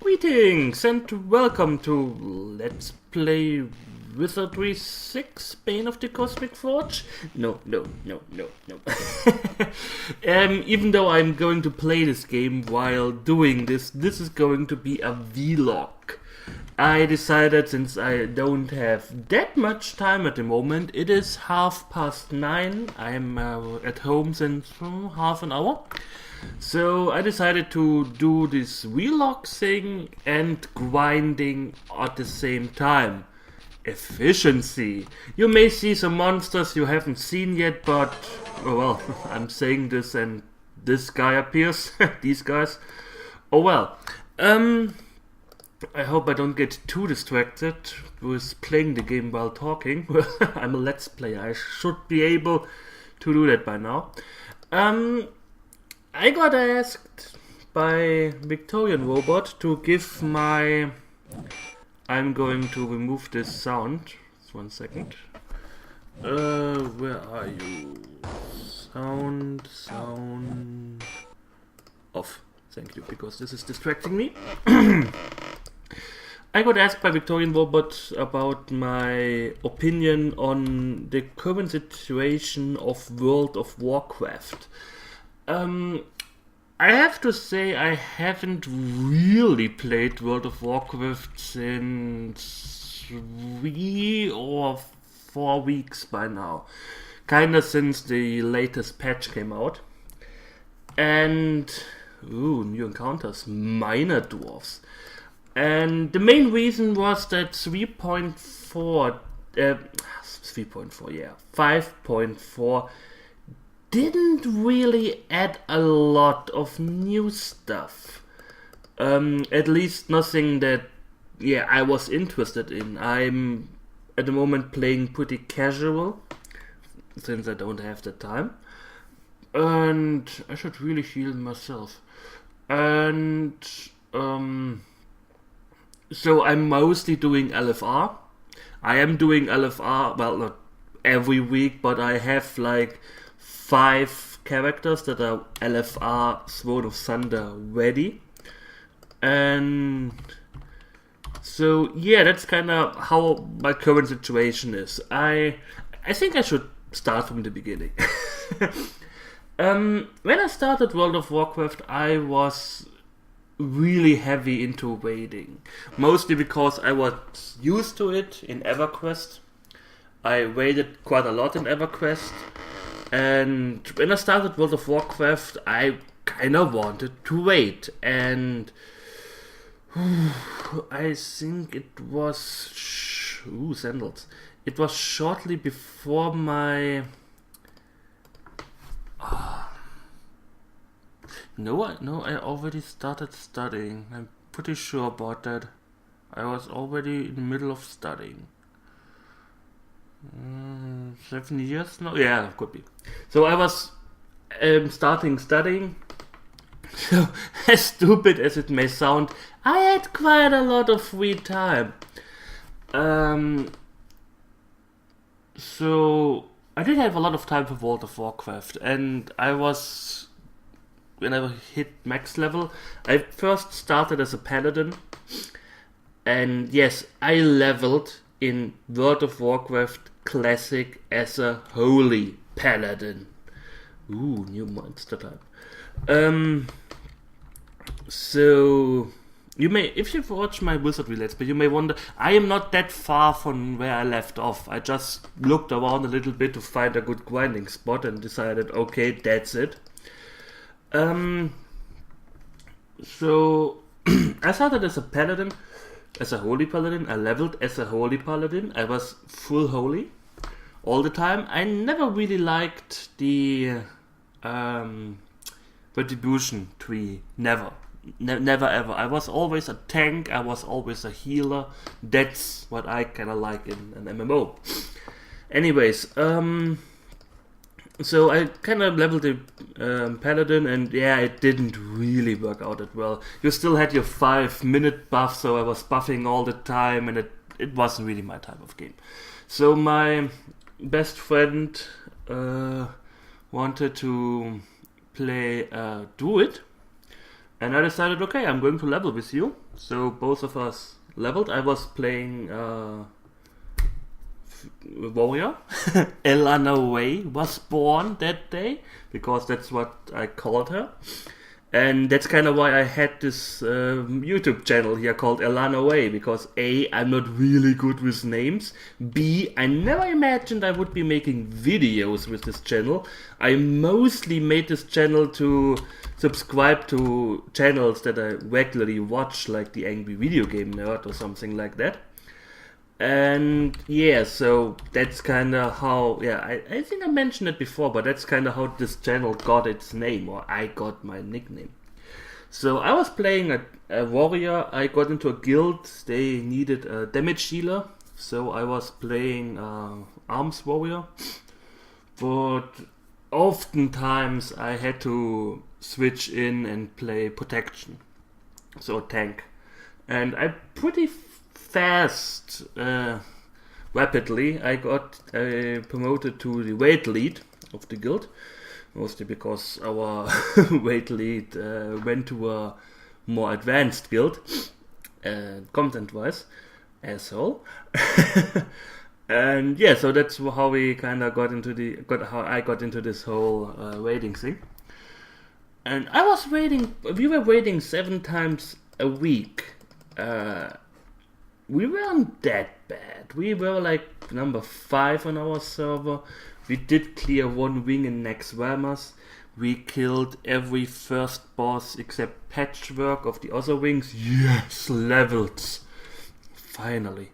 Greetings and welcome to Let's Play Wizardry 6, Bane of the Cosmic Forge. No. Even though I'm going to play this game while doing this is going to be a vlog. I decided, since I don't have that much time at the moment, it is 9:30. I'm at home since half an hour. So I decided to do this vlog thing and grinding at the same time. Efficiency. You may see some monsters you haven't seen yet, but oh well, I'm saying this and this guy appears. These guys. Oh well. I hope I don't get too distracted with playing the game while talking. I'm a let's player. I should be able to do that by now. I got asked by Victorian Robot to give my... I'm going to remove this sound. Just 1 second. Where are you? Sound off. Thank you, because this is distracting me. I got asked by Victorian Robot about my opinion on the current situation of World of Warcraft. I have to say I haven't really played World of Warcraft since 3 or 4 weeks by now. Kinda since the latest patch came out. And... ooh, new encounters. Minor dwarfs. And the main reason was that 5.4 didn't really add a lot of new stuff. At least nothing that, I was interested in. I'm at the moment playing pretty casual, since I don't have the time. And I should really heal myself. And so I'm mostly doing LFR. I am doing LFR, well, not every week, but I have like 5 characters that are LFR Sword of Thunder ready. And so that's kind of how my current situation is. I think I should start from the beginning. When I started World of Warcraft, I was really heavy into raiding. Mostly because I was used to it in EverQuest. I raided quite a lot in EverQuest. And when I started World of Warcraft, I kind of wanted to raid. And I think it was... sandals. It was shortly before my... No, I already started studying. I'm pretty sure about that. I was already in the middle of studying. 7 years now? Yeah, could be. So I was starting studying. So, as stupid as it may sound, I had quite a lot of free time. So I did have a lot of time for World of Warcraft, and when I hit max level, I first started as a paladin, and yes, I leveled in World of Warcraft Classic as a holy paladin. Ooh, new monster type. So you may, if you've watched my Wizardry Let's Play, you may wonder, I am not that far from where I left off. I just looked around a little bit to find a good grinding spot and decided, okay, that's it. So I started as a paladin, as a holy paladin. I leveled as a holy paladin. I was full holy all the time. I never really liked the retribution tree. Never ever. I was always a tank. I was always a healer. That's what I kind of like in an MMO. Anyways, so I kind of leveled the paladin, and it didn't really work out that well. You still had your 5-minute buff, so I was buffing all the time, and it wasn't really my type of game. So my best friend wanted to play Druid, And I decided, okay, I'm going to level with you. So both of us leveled. I was playing warrior. Elanarae was born that day, because that's what I called her. And that's kind of why I had this YouTube channel here called Elanarae, because A, I'm not really good with names. B, I never imagined I would be making videos with this channel. I mostly made this channel to subscribe to channels that I regularly watch, like the Angry Video Game Nerd or something like that. And yeah, so that's kind of how, I think I mentioned it before, but that's kind of how this channel got its name, or I got my nickname. So I was playing a warrior. I got into a guild. They needed a damage healer, so I was playing arms warrior. But oftentimes I had to switch in and play protection, so tank. And I pretty fast, rapidly, I got promoted to the raid lead of the guild, mostly because our raid lead went to a more advanced guild, content-wise, asshole. And yeah, so that's how we kind of how I got into this whole raiding thing. And we were raiding 7 times a week. We weren't that bad. We were like number 5 on our server. We did clear 1 wing in Nex Valmas. We killed every first boss except Patchwork of the other wings. Yes, levels. Finally.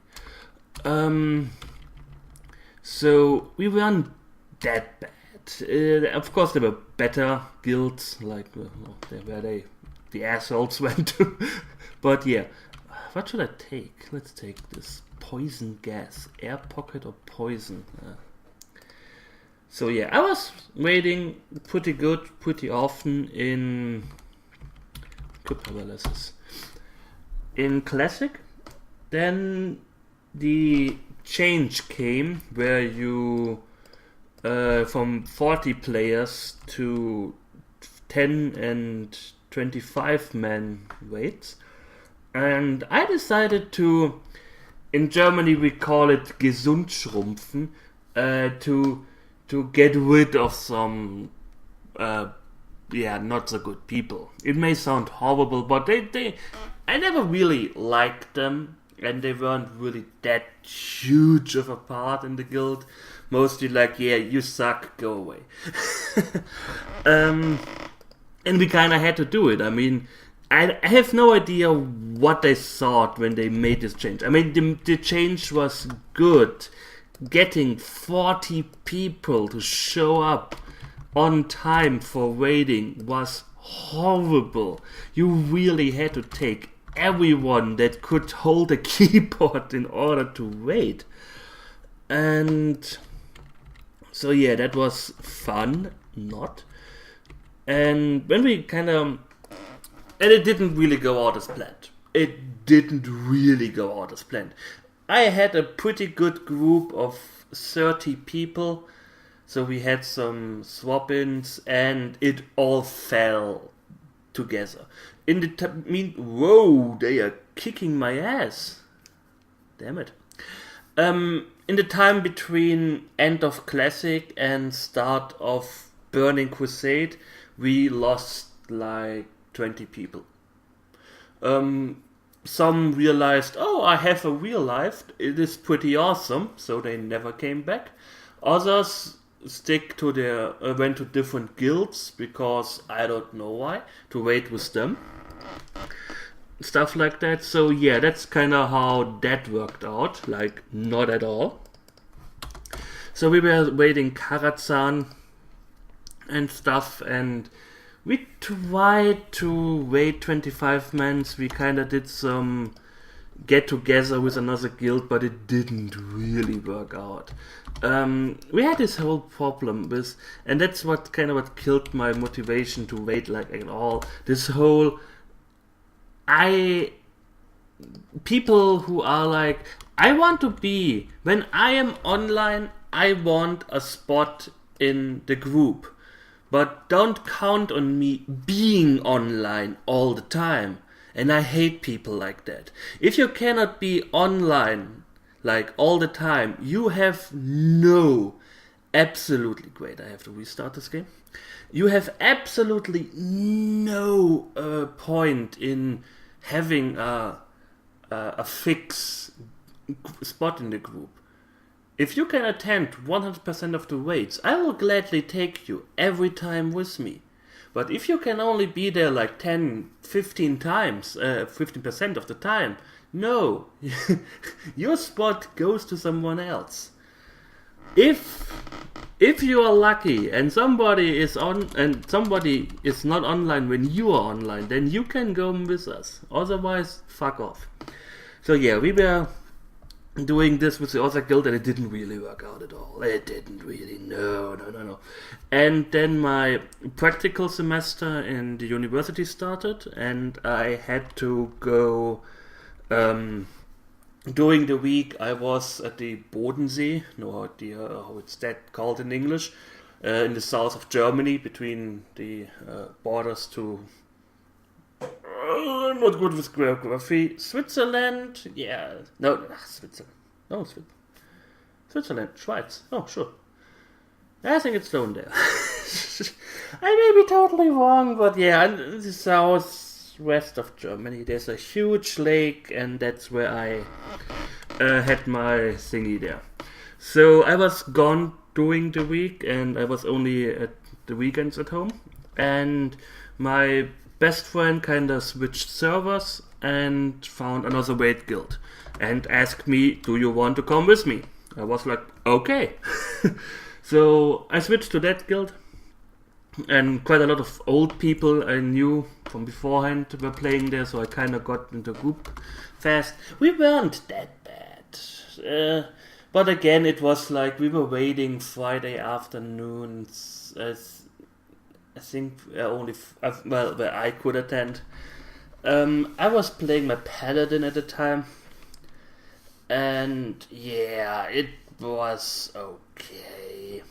So we weren't that bad. Of course, there were better guilds, like where the assholes went to. But yeah. What should I take? Let's take this poison gas. Air pocket or poison? So yeah, I was raiding pretty good, pretty often in cryptanalysis. In classic, then the change came where you from 40 players to 10 and 25 man raids. And I decided to, in Germany we call it Gesundschrumpfen, to get rid of some, not so good people. It may sound horrible, but I never really liked them, and they weren't really that huge of a part in the guild. Mostly like, yeah, you suck, go away. And we kind of had to do it. I mean, I have no idea what they thought when they made this change. I mean, the change was good. Getting 40 people to show up on time for raiding was horrible. You really had to take everyone that could hold a keyboard in order to raid. And so yeah, that was fun, not. And when we kind of... And it didn't really go out as planned. I had a pretty good group of 30 people, so we had some swap-ins, and it all fell together. Whoa, they are kicking my ass. Damn it. In the time between end of Classic and start of Burning Crusade, we lost like 20 people. Some realized, oh, I have a real life, it is pretty awesome, so they never came back. Others went to different guilds, because I don't know why, to raid with them. Stuff like that. So yeah, that's kind of how that worked out, like not at all. So we were raiding Karazhan and stuff, and we tried to raid 25 mans. We kind of did some get together with another guild, but it didn't really work out. We had this whole problem with, and that's what killed my motivation to raid like at all. This whole, people who are like, I want to be, when I am online, I want a spot in the group. But don't count on me being online all the time. And I hate people like that. If you cannot be absolutely great. I have to restart this game. You have absolutely no point in having a fixed spot in the group. If you can attend 100% of the raids, I will gladly take you every time with me. But if you can only be there like 10, 15 times, 15% of the time, no, your spot goes to someone else. If you are lucky and somebody is on and somebody is not online when you are online, then you can go with us. Otherwise, fuck off. So yeah, we were doing this with the other guild and it didn't really work out at all. It didn't really, no. And then my practical semester in the university started and I had to go, during the week I was at the Bodensee, how it's that called in English, in the south of Germany, between the borders to... I'm not good with geography. Switzerland? Yeah. Switzerland. Schweiz. Oh, sure. I think it's down there. I may be totally wrong, but yeah, in the southwest of Germany, there's a huge lake, and that's where I had my thingy there. So I was gone during the week, and I was only at the weekends at home. And my best friend kinda switched servers and found another raid guild and asked me, do you want to come with me? I was like, okay. So I switched to that guild and quite a lot of old people I knew from beforehand were playing there, so I kinda got into the group fast. We weren't that bad. But again, it was like we were waiting Friday afternoons I think where I could attend. I was playing my paladin at the time, and yeah, it was okay.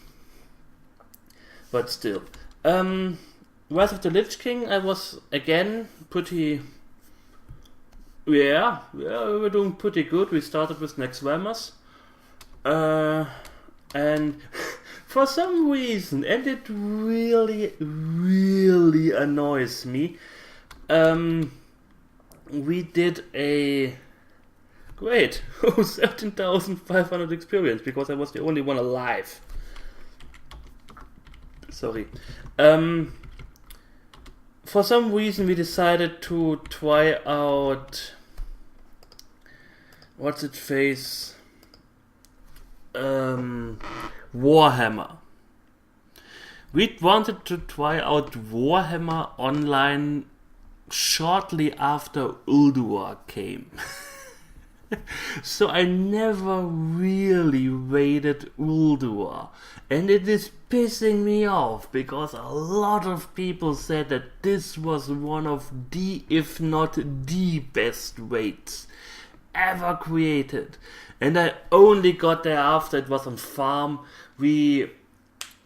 But still, Rise of the Lich King, I was again pretty. Yeah, we were doing pretty good. We started with Next Vamas, and. For some reason, and it really annoys me, we did a great 17,500 experience because I was the only one alive. Sorry. For some reason, we decided to try out Warhammer. We wanted to try out Warhammer online shortly after Ulduar came. So I never really raided Ulduar. And it is pissing me off because a lot of people said that this was one of the, if not the best raids ever created. And I only got there after it was on farm. I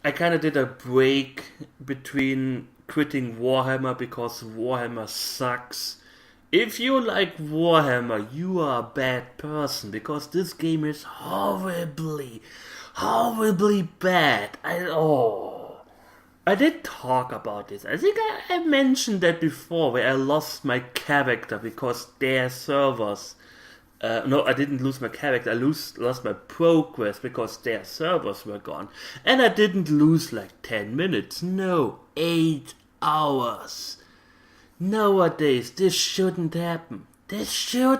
kind of did a break between quitting Warhammer because Warhammer sucks. If you like Warhammer, you are a bad person because this game is horribly bad. I did talk about this. I think I mentioned that before, where I lost my character because their servers. No, I didn't lose my character. I lost my progress because their servers were gone. And I didn't lose like 10 minutes. No, 8 hours. Nowadays, this shouldn't happen. No.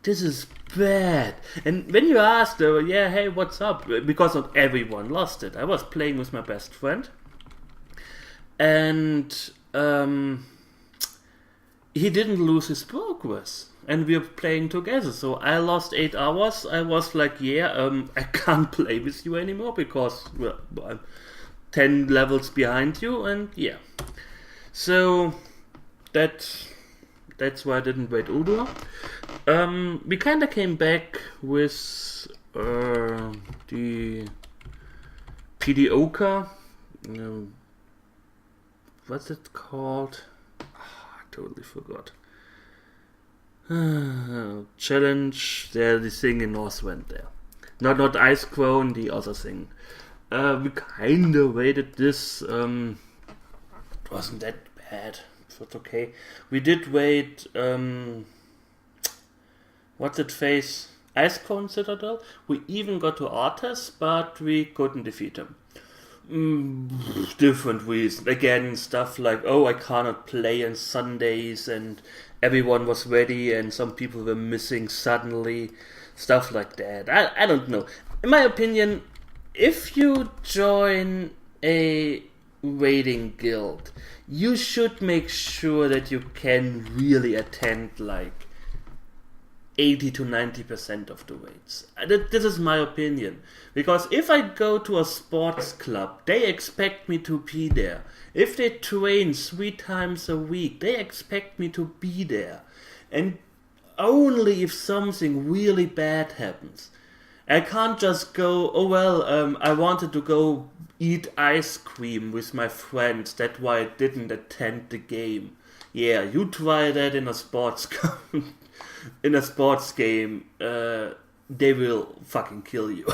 This is bad. And when you asked, hey, what's up? Because not everyone lost it. I was playing with my best friend. And, he didn't lose his progress, and we were playing together. So I lost 8 hours. I was like, I can't play with you anymore because I'm 10 levels behind you, and yeah. So that's why I didn't raid Ulduar. We kind of came back with the Shidoka. What's it called? I totally forgot. Challenge. There's the thing in Northwind there. Not Ice Crown, the other thing. We kinda waited this. It wasn't that bad. It was okay. We did wait. What's it face? Ice Crown Citadel. We even got to Arthas, but we couldn't defeat him. Different reasons. Again, stuff like, oh, I cannot play on Sundays, and everyone was ready, and some people were missing suddenly. Stuff like that. I don't know. In my opinion, if you join a raiding guild, you should make sure that you can really attend like 80 to 90% of the raids. This is my opinion. Because if I go to a sports club, they expect me to be there. If they train 3 times a week, they expect me to be there. And only if something really bad happens. I can't just go, oh well, I wanted to go eat ice cream with my friends, that's why I didn't attend the game. Yeah, you try that in a sports in a sports game, they will fucking kill you.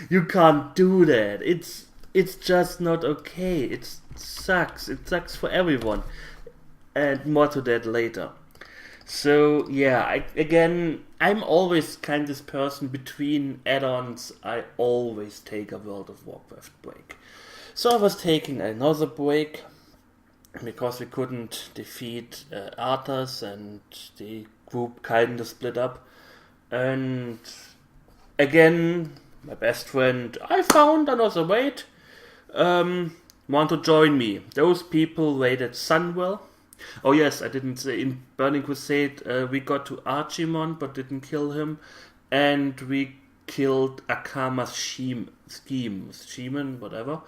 You can't do that. It's just not okay. It sucks. It sucks for everyone. And more to that later. So yeah, I'm always kind of this person between add-ons. I always take a World of Warcraft break. So I was taking another break because we couldn't defeat Arthas, and the group kind of split up. And again, my best friend, I found another raid. Want to join me? Those people raided Sunwell. Oh yes, I didn't say, in Burning Crusade we got to Archimon but didn't kill him, and we killed Akama's Shaman, whatever,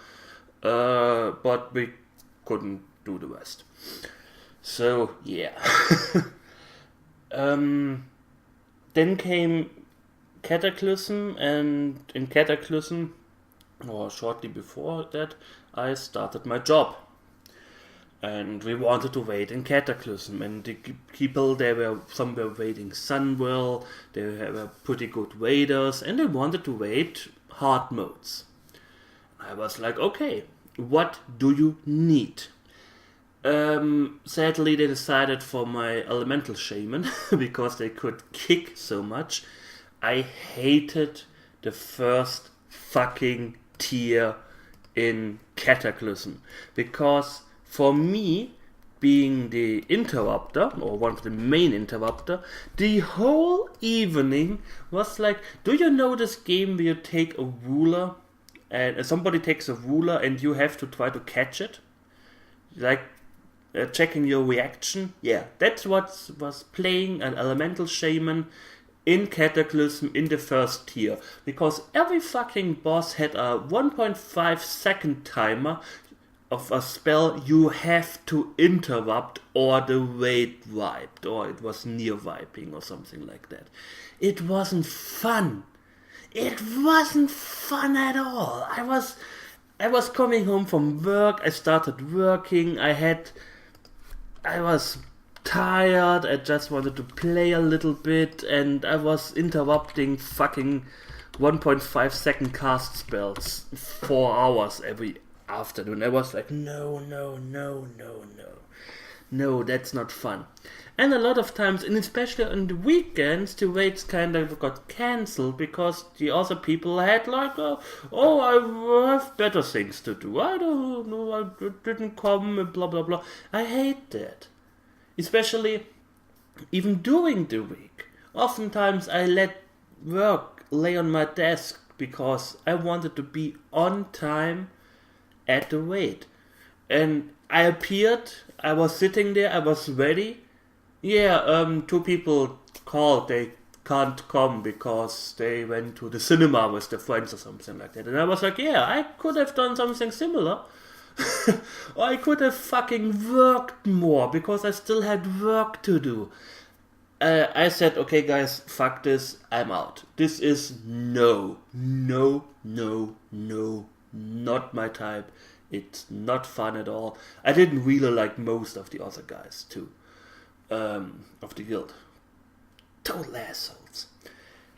but we couldn't do the rest. So yeah. Then came Cataclysm, and in Cataclysm, or shortly before that, I started my job. And we wanted to wait in Cataclysm, and the people, some were waiting Sunwell, they were pretty good raiders, and they wanted to wait hard modes. I was like, okay, what do you need? Sadly, they decided for my Elemental Shaman, because they could kick so much. I hated the first fucking tier in Cataclysm, because for me, being the interrupter, or one of the main interrupter, the whole evening was like, do you know this game where you take a ruler, and somebody takes a ruler and you have to try to catch it? Like, checking your reaction? Yeah, that's what was playing an Elemental Shaman in Cataclysm in the first tier. Because every fucking boss had a 1.5 second timer of a spell you have to interrupt, or the raid wiped, or it was near wiping or something like that. It wasn't fun. It wasn't fun at all. I was coming home from work, I started working, I was tired, I just wanted to play a little bit, and I was interrupting fucking 1.5 second cast spells 4 hours every afternoon. I was like, no, that's not fun. And a lot of times, and especially on the weekends, the raids kind of got cancelled because the other people had like, oh, I have better things to do. I don't know, I didn't come, blah blah blah. I hate that. Especially even during the week. Oftentimes I let work lay on my desk because I wanted to be on time at the raid. And I appeared, I was sitting there, I was ready. Yeah, 2 people called, they can't come because they went to the cinema with their friends or something like that. And I was like, yeah, I could have done something similar. Or I could have fucking worked more because I still had work to do. I said, okay guys, fuck this, I'm out. This is no. not my type. It's not fun at all. I didn't really like most of the other guys too, of the guild. Total assholes.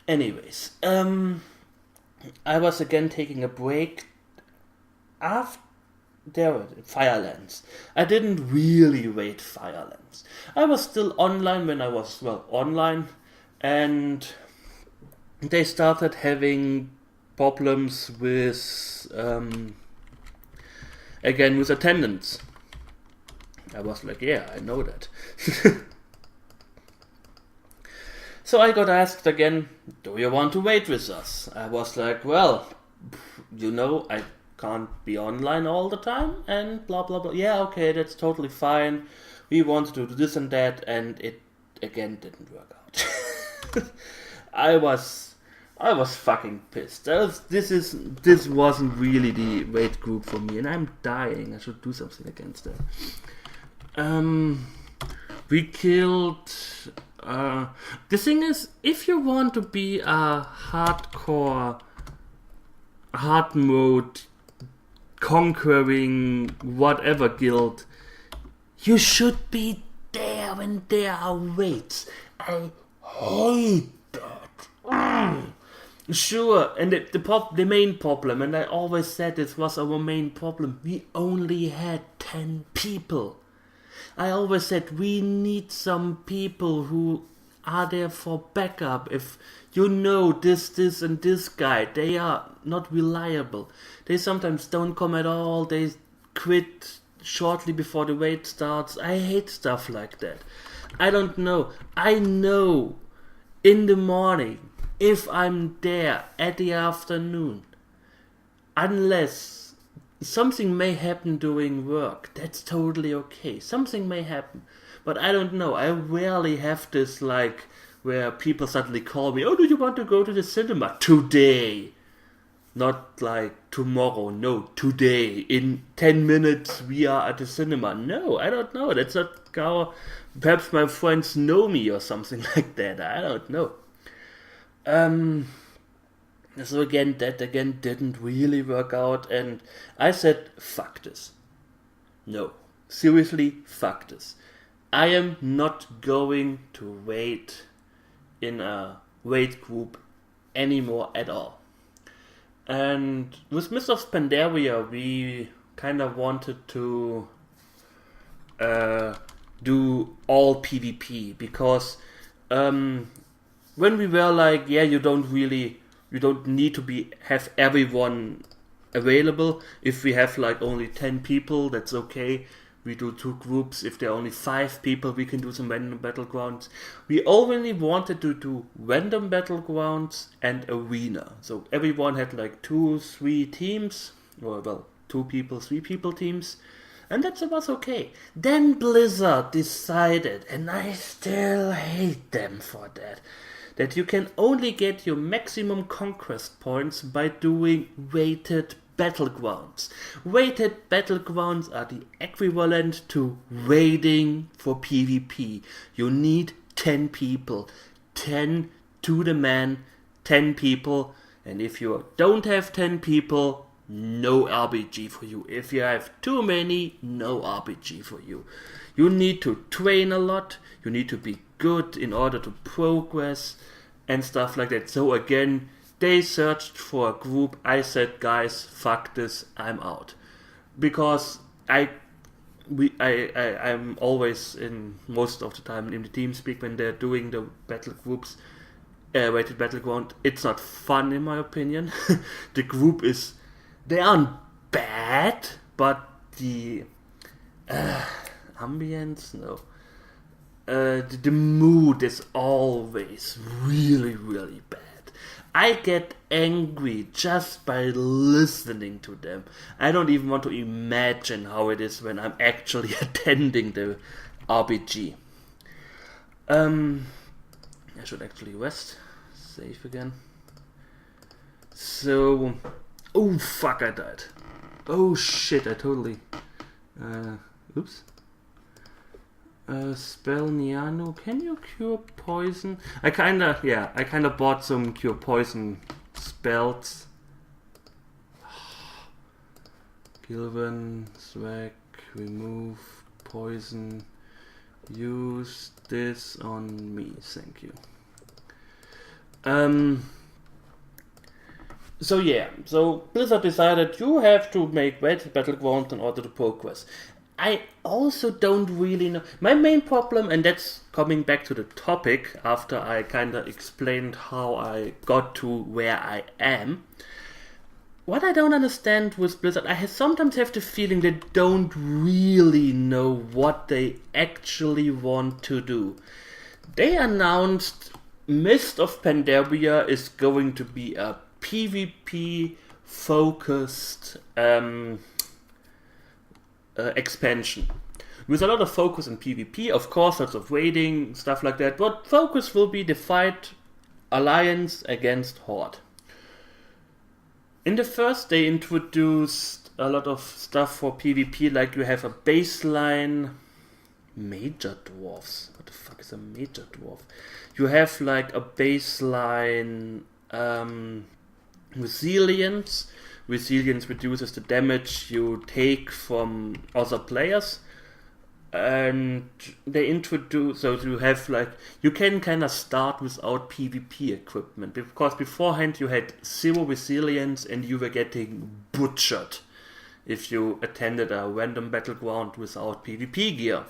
Anyways, I was again taking a break after Firelands. I didn't really rate Firelands. I was still online when I was, online, and they started having problems with, again, with attendance. I was like, yeah, I know that. So I got asked again, do you want to wait with us? I was like, well, I can't be online all the time, and blah blah blah. Yeah, okay, that's totally fine. We want to do this and that, and it again didn't work out. I was fucking pissed. This wasn't really the raid group for me, and I'm dying. I should do something against that. We killed. The thing is, if you want to be a hardcore, hard mode, conquering whatever guild, you should be there when there are raids. I hate that. Sure, and the main problem, and I always said this was our main problem, we only had 10 people. I always said we need some people who are there for backup. If this and this guy, they are not reliable. They sometimes don't come at all. They quit shortly before the raid starts. I hate stuff like that. I don't know. I know in the morning if I'm there at the afternoon, unless something may happen during work, that's totally okay. Something may happen, but I don't know. I rarely have this where people suddenly call me, oh, do you want to go to the cinema today? Not like tomorrow, no, today. In 10 minutes we are at the cinema. No, I don't know. That's not how, perhaps my friends know me or something like that. I don't know. So that didn't really work out, and I said, fuck this. No, seriously, fuck this. I am not going to wait in a raid group anymore at all. And with Mist of Pandaria, we kind of wanted to do all PvP, because when we were like, yeah, you don't need to have everyone available. If we have only 10 people, that's okay. We do 2 groups. If there are only 5 people, we can do some random battlegrounds. We only wanted to do random battlegrounds and arena. So everyone had 2-3 teams, or 2 people, 3 people teams, and that was okay. Then Blizzard decided, and I still hate them for that you can only get your maximum conquest points by doing weighted battlegrounds. Weighted battlegrounds are the equivalent to raiding for PvP. You need 10 people. 10 to the man, 10 people. And if you don't have 10 people, no RPG for you. If you have too many, no RPG for you. You need to train a lot. You need to be good in order to progress and stuff like that. So again, they searched for a group. I said, guys, fuck this, I'm out. Because I'm always, in most of the time in the team speak when they're doing the battle groups, rated battleground, it's not fun in my opinion. The group they aren't bad, but the ambience, no. The mood is always really, really bad. I get angry just by listening to them. I don't even want to imagine how it is when I'm actually attending the RPG. I should actually rest. Save again. So... Oh fuck, I died. Oh shit, I totally... Oops. Spell Niano, can you cure poison? I kinda bought some cure poison spells. Gilvan, swag, remove, poison, use this on me, thank you. So yeah, so Blizzard decided you have to make Battlegrounds in order to progress. I also don't really know. My main problem, and that's coming back to the topic after I kinda explained how I got to where I am. What I don't understand with Blizzard, I sometimes have the feeling they don't really know what they actually want to do. They announced Mist of Pandaria is going to be a PvP focused expansion with a lot of focus on PvP, of course, lots of raiding, stuff like that, but focus will be the fight alliance against Horde. In the first, they introduced a lot of stuff for PvP, like you have a baseline major dwarfs. What the fuck is a major dwarf? You have like a baseline resilience. Resilience reduces the damage you take from other players. And they introduce, so you have like, you can kind of start without PvP equipment, because beforehand you had 0 resilience and you were getting butchered if you attended a random battleground without PvP gear.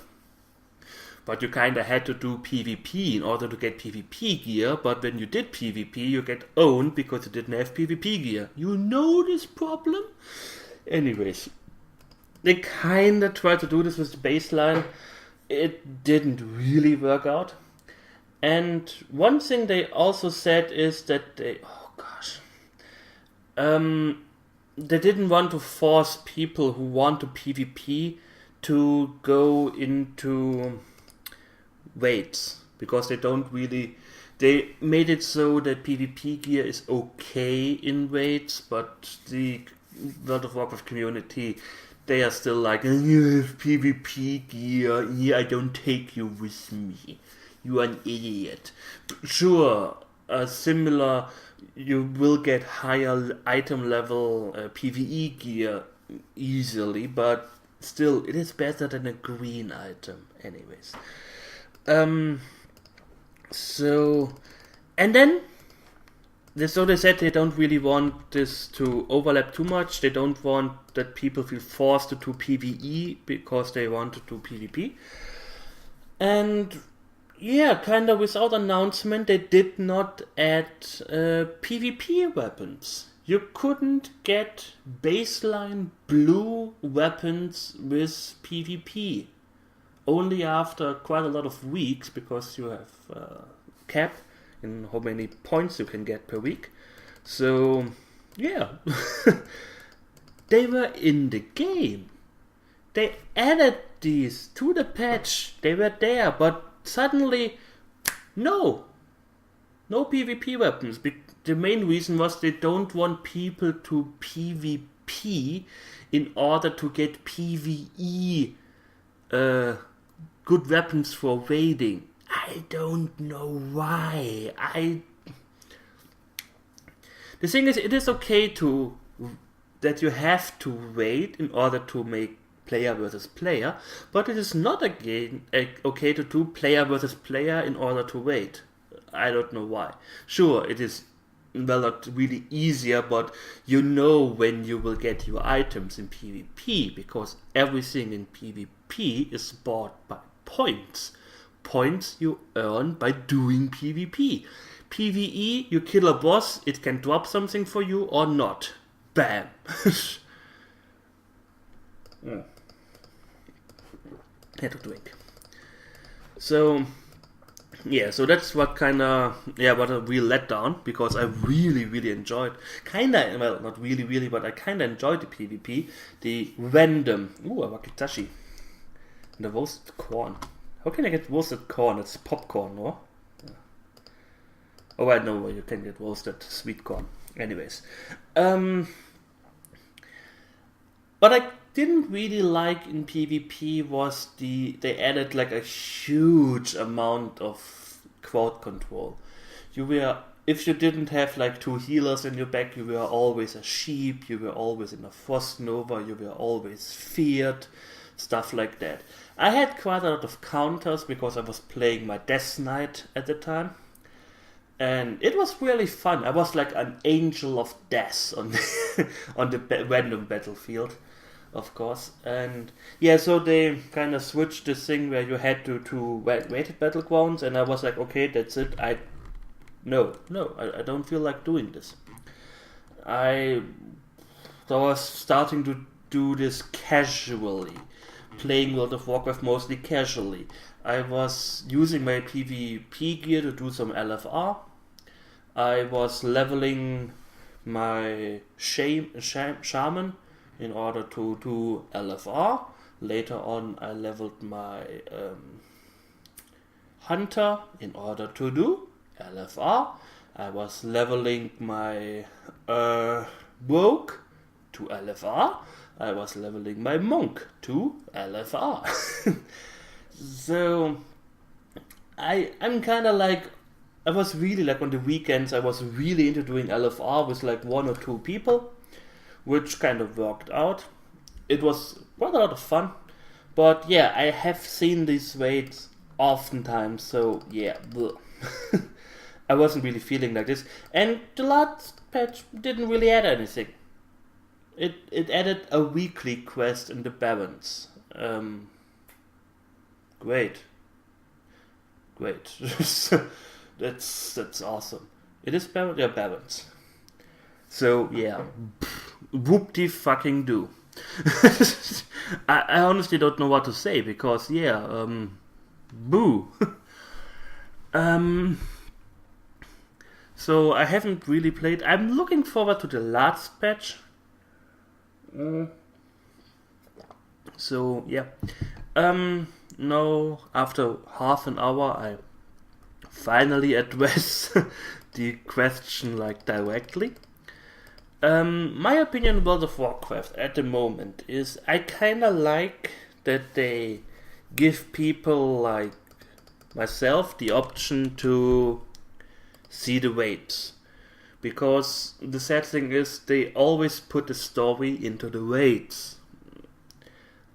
But you kind of had to do PvP in order to get PvP gear, but when you did PvP you get owned because you didn't have PvP gear. You know this problem? Anyways, they kind of tried to do this with the baseline. It didn't really work out. And one thing they also said is that they didn't want to force people who want to PvP to go into raids, because they don't really. They made it so that PvP gear is okay in raids, but the World of Warcraft community, they are still like, you have PvP gear, yeah, I don't take you with me. You are an idiot. Sure, similar, you will get higher item level PvE gear easily, but still, it is better than a green item, anyways. So they said they don't really want this to overlap too much. They don't want that people feel forced to do PvE because they want to do PvP. And yeah, kind of without announcement, they did not add PvP weapons. You couldn't get baseline blue weapons with PvP. Only after quite a lot of weeks, because you have cap in how many points you can get per week. So, yeah. They were in the game. They added these to the patch. They were there, but suddenly, no PvP weapons. The main reason was they don't want people to PvP in order to get PvE good weapons for raiding. I don't know why. The thing is, it is okay that you have to raid in order to make player versus player, but it is not again okay to do player versus player in order to raid. I don't know why. Sure, it is not really easier, but you know when you will get your items in PvP, because everything in PvP is bought by points. Points you earn by doing PvP. PvE, you kill a boss, it can drop something for you or not. Bam! Had to drink. So, yeah, so that's what what a real letdown, because I really enjoyed, not really, but I kinda enjoyed the PvP. The random, a wakitashi. And the roasted corn. How can I get roasted corn? It's popcorn, no? Yeah. Oh, I know where you can get roasted sweet corn. Anyways. What I didn't really like in PvP was they added like a huge amount of crowd control. You were if you didn't have like 2 healers in your back, you were always a sheep, you were always in a Frost Nova, you were always feared, stuff like that. I had quite a lot of counters because I was playing my Death Knight at the time. And it was really fun. I was like an angel of death on the, on the random battlefield, of course. And yeah, so they kind of switched this thing where you had to weighted battlegrounds, and I was like, okay, that's it. I don't feel like doing this. I was starting to do this casually, playing World of Warcraft mostly casually. I was using my PvP gear to do some LFR. I was leveling my shaman in order to do LFR. Later on I leveled my hunter in order to do LFR. I was leveling my rogue to LFR. I was leveling my monk to LFR. So I'm kind of like, I was really like on the weekends I was really into doing LFR with like 1 or 2 people, which kind of worked out. It was quite a lot of fun, but yeah, I have seen these raids oftentimes, so yeah. I wasn't really feeling like this, and the last patch didn't really add anything. It added a weekly quest in the Barrens. Great. That's awesome. It is Barrens? Yeah, Barrens. So yeah, whoop-de fucking do. I honestly don't know what to say because yeah, boo. So I haven't really played. I'm looking forward to the last patch. So yeah. Now after half an hour I finally address the question like directly. My opinion on World of Warcraft at the moment is I kinda like that they give people like myself the option to see the raids. Because the sad thing is they always put the story into the raids.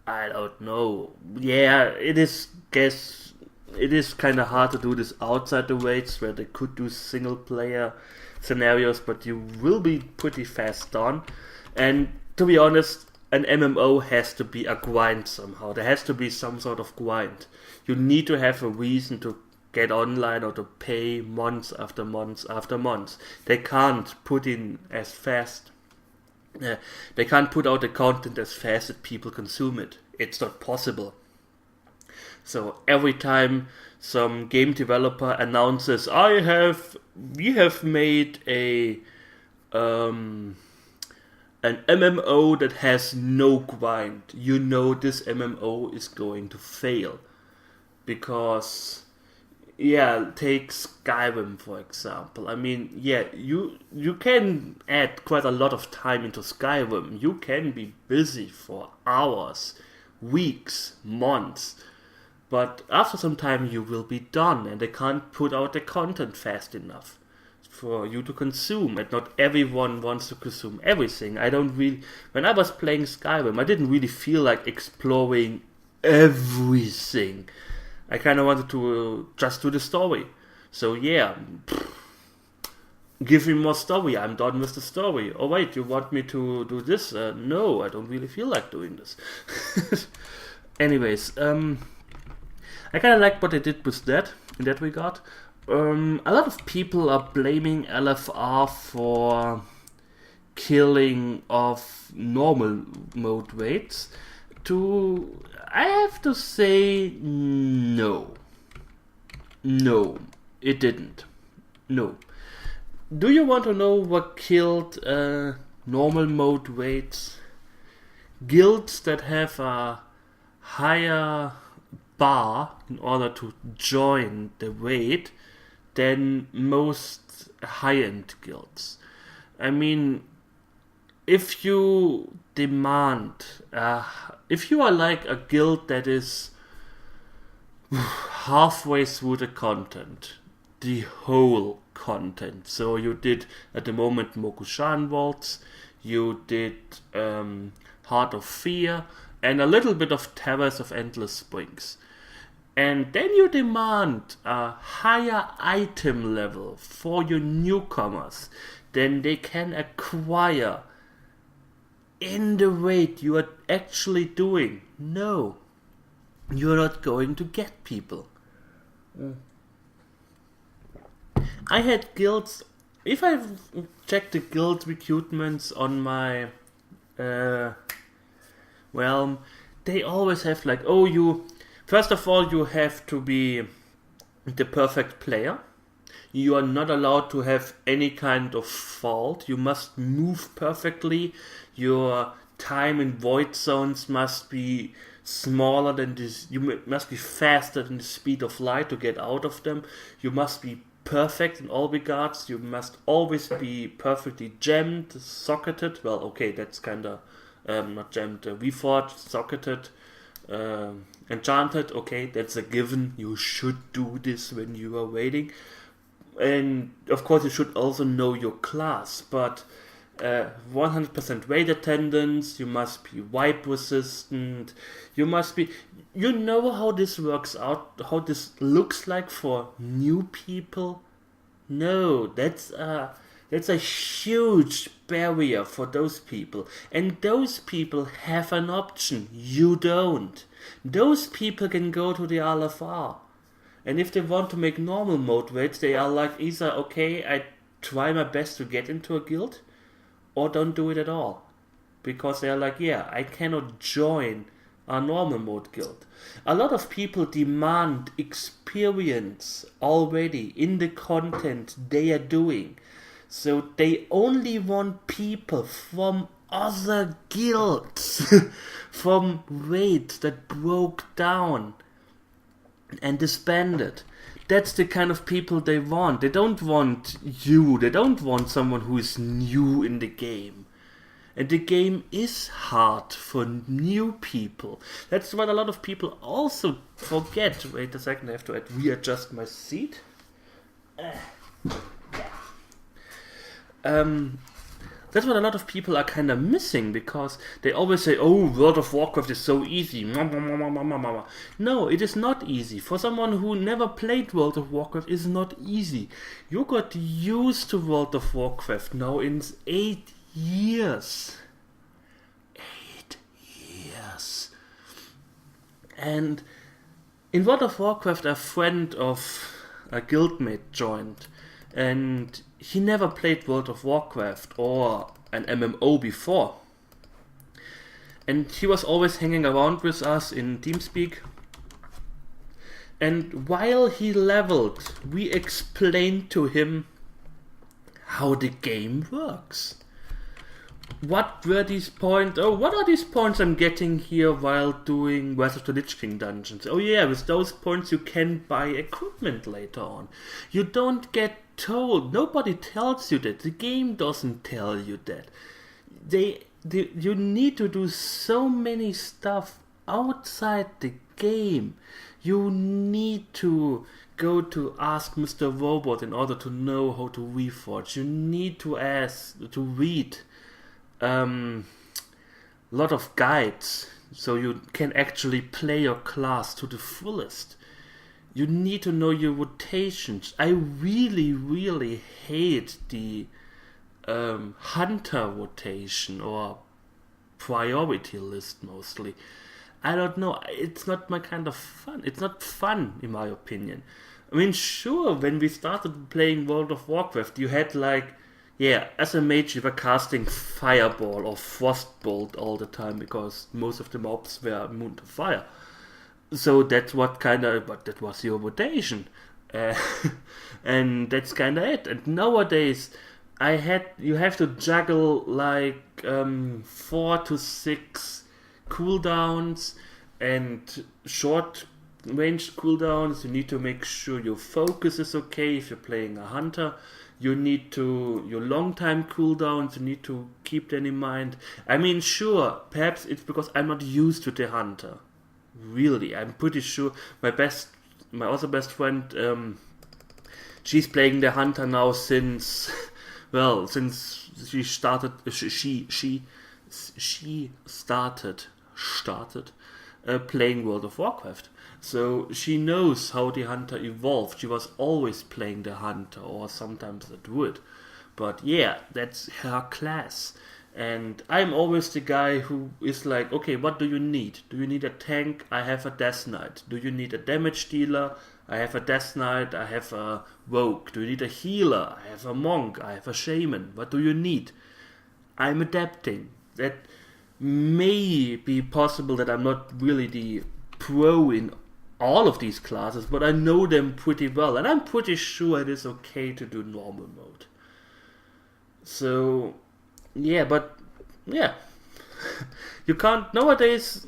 I don't know. Yeah, it is kinda hard to do this outside the raids where they could do single player scenarios, but you will be pretty fast done. And to be honest, an MMO has to be a grind somehow. There has to be some sort of grind. You need to have a reason to get online or to pay months after months after months. They can't put in as fast. They can't put out the content as fast as people consume it. It's not possible. So every time some game developer announces, we have made an MMO that has no grind, you know this MMO is going to fail. Because yeah, take Skyrim for example. I mean, yeah, you can add quite a lot of time into Skyrim. You can be busy for hours, weeks, months. But after some time you will be done and they can't put out the content fast enough for you to consume, and not everyone wants to consume everything. When I was playing Skyrim, I didn't really feel like exploring everything. I kind of wanted to just do the story. So yeah, give me more story. I'm done with the story. Oh wait, you want me to do this? No, I don't really feel like doing this. Anyways, I kind of like what they did with that, in that regard. A lot of people are blaming LFR for killing off normal mode raids. I have to say no. No, it didn't. No. Do you want to know what killed normal mode raids? Guilds that have a higher bar in order to join the raid than most high-end guilds. I mean, if you demand, if you are like a guild that is halfway through the content, the whole content. So you did at the moment Mokushan Vaults, you did Heart of Fear, and a little bit of Terrace of Endless Springs. And then you demand a higher item level for your newcomers than they can acquire in the rate you are actually doing. No, you're not going to get people. I had guilds. If I check the guild recruitments on my realm, they always have like, oh, you. First of all, you have to be the perfect player. You are not allowed to have any kind of fault. You must move perfectly. Your time in void zones must be smaller than this. You must be faster than the speed of light to get out of them. You must be perfect in all regards. You must always be perfectly gemmed, socketed. Well, okay, that's kind of not gemmed, reforged, socketed. Enchanted, okay, that's a given. You should do this when you are waiting. And of course you should also know your class, but 100% raid attendance, you must be wipe resistant, you must be, you know how this works out, how this looks like for new people? No, that's a huge barrier for those people. And those people have an option. You don't. Those people can go to the LFR. And if they want to make normal mode raids, they are like either, okay, I try my best to get into a guild, or don't do it at all. Because they are like, yeah, I cannot join a normal mode guild. A lot of people demand experience already in the content they are doing. So they only want people from other guilds, from raids that broke down and disbanded. That's the kind of people they want. They don't want you. They don't want someone who is new in the game. And the game is hard for new people. That's what a lot of people also forget. Wait a second, I have to readjust my seat. That's what a lot of people are kind of missing, because they always say, oh, World of Warcraft is so easy. No, it is not easy. For someone who never played World of Warcraft, it's not easy. You got used to World of Warcraft now in 8 years. 8 years. And in World of Warcraft, a friend of a guildmate joined, and he never played World of Warcraft or an MMO before. And he was always hanging around with us in TeamSpeak. And while he leveled, we explained to him how the game works. What were these points? Oh, what are these points I'm getting here while doing Rise of the Lich King dungeons? Oh yeah, with those points you can buy equipment later on. You don't get told. Nobody tells you that. The game doesn't tell you that. You need to do so many stuff outside the game. You need to go to Ask Mr. Robot in order to know how to reforge. You need to read lot of guides so you can actually play your class to the fullest. You need to know your rotations. I really, really hate the hunter rotation or priority list mostly. I don't know, it's not my kind of fun. It's not fun in my opinion. I mean, sure, when we started playing World of Warcraft, you had like, yeah, as a mage you were casting Fireball or Frostbolt all the time because most of the mobs were immune to fire. So that's but that was your rotation. And that's kinda it. And nowadays, you have to juggle like 4 to 6 cooldowns and short range cooldowns. You need to make sure your focus is okay if you're playing a hunter. You need your long time cooldowns, you need to keep them in mind. I mean, sure, perhaps it's because I'm not used to the hunter. Really, I'm pretty sure my other best friend, she's playing the hunter now since, well, since she started. She started playing World of Warcraft. So she knows how the hunter evolved. She was always playing the hunter, or sometimes the druid. But yeah, that's her class. And I'm always the guy who is like, okay, what do you need? Do you need a tank? I have a Death Knight. Do you need a damage dealer? I have a Death Knight. I have a rogue. Do you need a healer? I have a monk. I have a shaman. What do you need? I'm adapting. That may be possible that I'm not really the pro in all of these classes, but I know them pretty well, and I'm pretty sure it is okay to do normal mode. So, yeah, but, yeah. You can't, nowadays,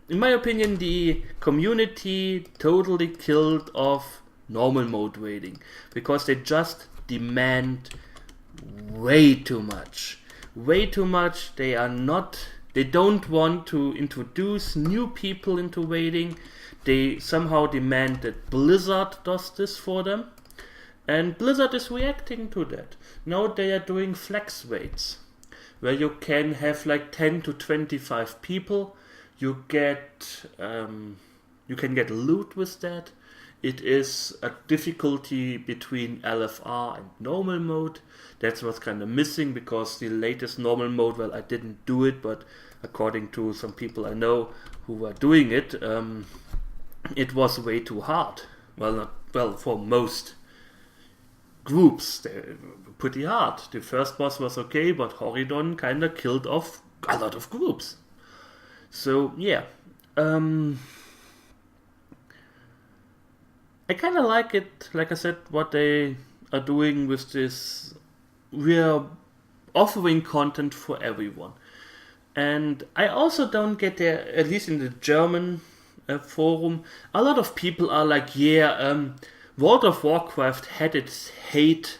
in my opinion, the community totally killed off normal mode raiding, because they just demand way too much. Way too much. They don't want to introduce new people into raiding. They somehow demand that Blizzard does this for them. And Blizzard is reacting to that. Now they are doing flex raids, where you can have like 10 to 25 people. You can get loot with that. It is a difficulty between LFR and normal mode. That's what's kind of missing, because the latest normal mode, well, I didn't do it, but according to some people I know who were doing it, it was way too hard. Well, for most groups, they were pretty hard. The first boss was okay, but Horidon kind of killed off a lot of groups. So, yeah. I kind of like it, like I said, what they are doing with this. We are offering content for everyone. And I also don't get there, at least in the German forum, a lot of people are like, World of Warcraft had its hate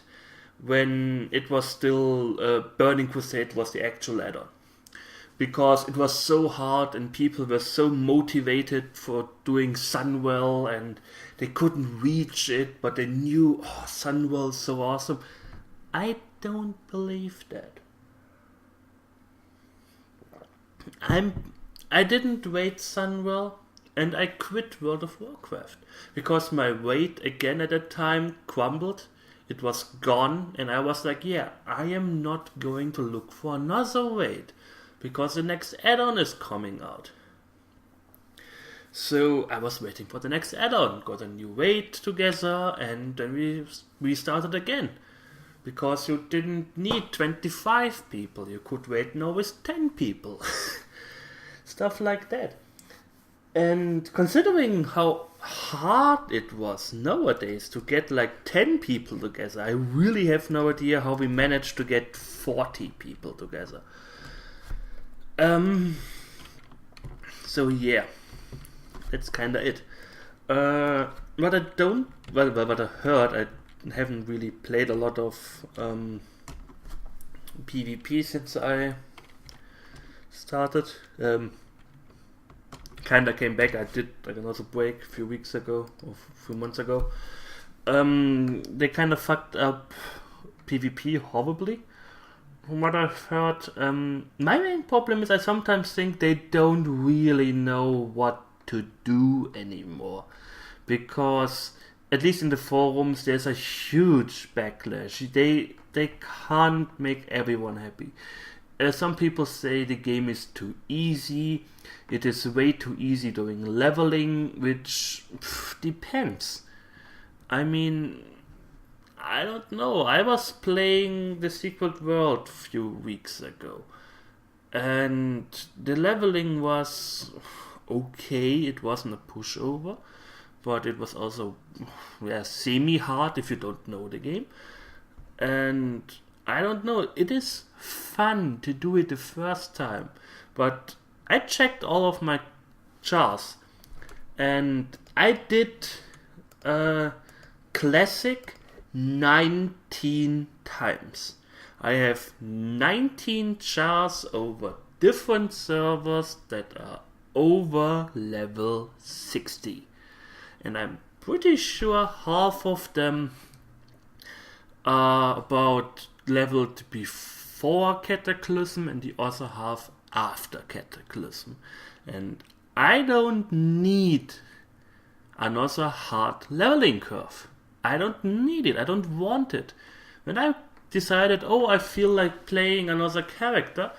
when it was still Burning Crusade was the actual add-on. Because it was so hard and people were so motivated for doing Sunwell and they couldn't reach it, but they knew, Sunwell's so awesome. I don't believe that. I didn't raid Sunwell, and I quit World of Warcraft because my raid again at that time crumbled. It was gone, and I was like, I am not going to look for another raid because the next add-on is coming out. So I was waiting for the next add-on, got a new raid together, and then we restarted again. Because you didn't need 25 people, you could raid now with 10 people. Stuff like that. And considering how hard it was nowadays to get like 10 people together, I really have no idea how we managed to get 40 people together. So yeah, that's kinda it. What I heard, I haven't really played a lot of PvP since I started. Kinda came back. I did like another break a few weeks ago or a few months ago. They kind of fucked up PvP horribly. From what I've heard, my main problem is I sometimes think they don't really know what to do anymore, because at least in the forums there's a huge backlash. They can't make everyone happy. Some people say the game is too easy. It is way too easy doing leveling, which depends. I mean, I don't know. I was playing the Secret World a few weeks ago, and the leveling was okay. It wasn't a pushover, but it was also semi-hard if you don't know the game. And I don't know, it is fun to do it the first time, but I checked all of my chars, and I did classic 19 times. I have 19 chars over different servers that are over level 60. And I'm pretty sure half of them are about leveled before Cataclysm and the other half after Cataclysm. And I don't need another hard leveling curve. I don't need it. I don't want it. When I decided, I feel like playing another character,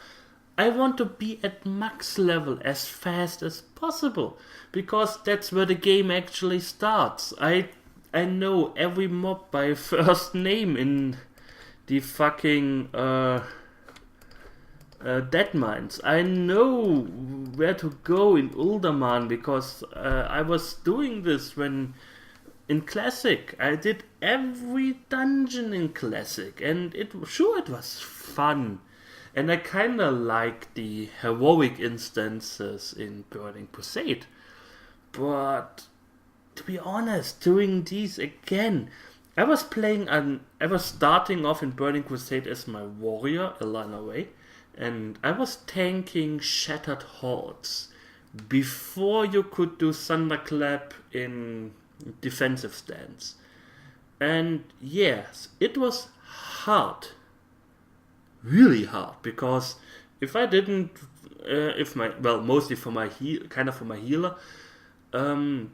I want to be at max level as fast as possible, because that's where the game actually starts. I know every mob by first name in the fucking Dead Mines. I know where to go in Uldaman, because I was doing this when in Classic. I did every dungeon in Classic, and it was fun. And I kinda like the heroic instances in Burning Crusade. But to be honest, doing these again, I was starting off in Burning Crusade as my warrior, Elanarae, and I was tanking Shattered Hordes before you could do Thunderclap in defensive stance. And yes, it was hard. Really hard, because if I didn't, mostly for my healer, and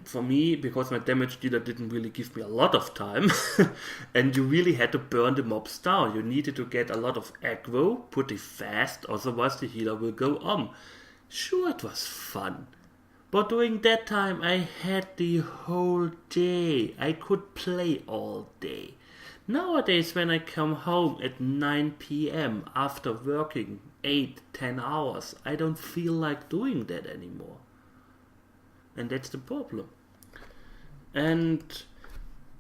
for me, because my damage dealer didn't really give me a lot of time, and you really had to burn the mobs down. You needed to get a lot of aggro pretty fast, otherwise the healer will go on. Sure, it was fun, but during that time I had the whole day. I could play all day. Nowadays, when I come home at 9 p.m. after working 8-10 hours, I don't feel like doing that anymore. And that's the problem. And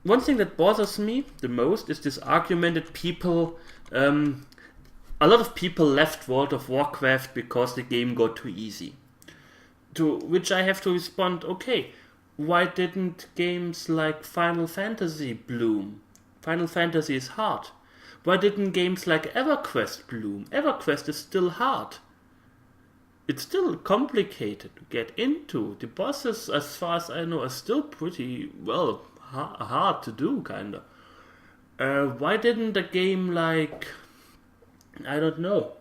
one thing that bothers me the most is this argument that people, a lot of people left World of Warcraft because the game got too easy. To which I have to respond, okay, why didn't games like Final Fantasy bloom? Final Fantasy is hard. Why didn't games like EverQuest bloom? EverQuest is still hard. It's still complicated to get into. The bosses, as far as I know, are still pretty, hard to do, kinda. Why didn't a game like, I don't know,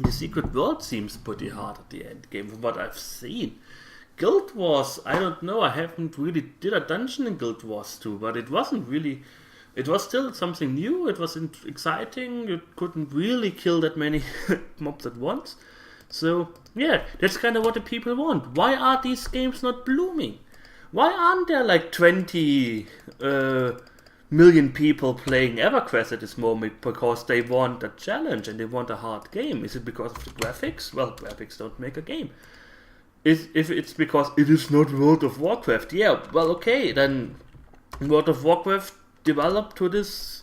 The Secret World seems pretty hard at the end game from what I've seen. Guild Wars, I don't know, I haven't really did a dungeon in Guild Wars 2, but it wasn't really, it was still something new, it was exciting, you couldn't really kill that many mobs at once. So, yeah, that's kind of what the people want. Why are these games not blooming? Why aren't there like 20 million people playing EverQuest at this moment because they want a challenge and they want a hard game? Is it because of the graphics? Well, graphics don't make a game. If it's because it is not World of Warcraft, yeah, well, okay, then World of Warcraft developed to this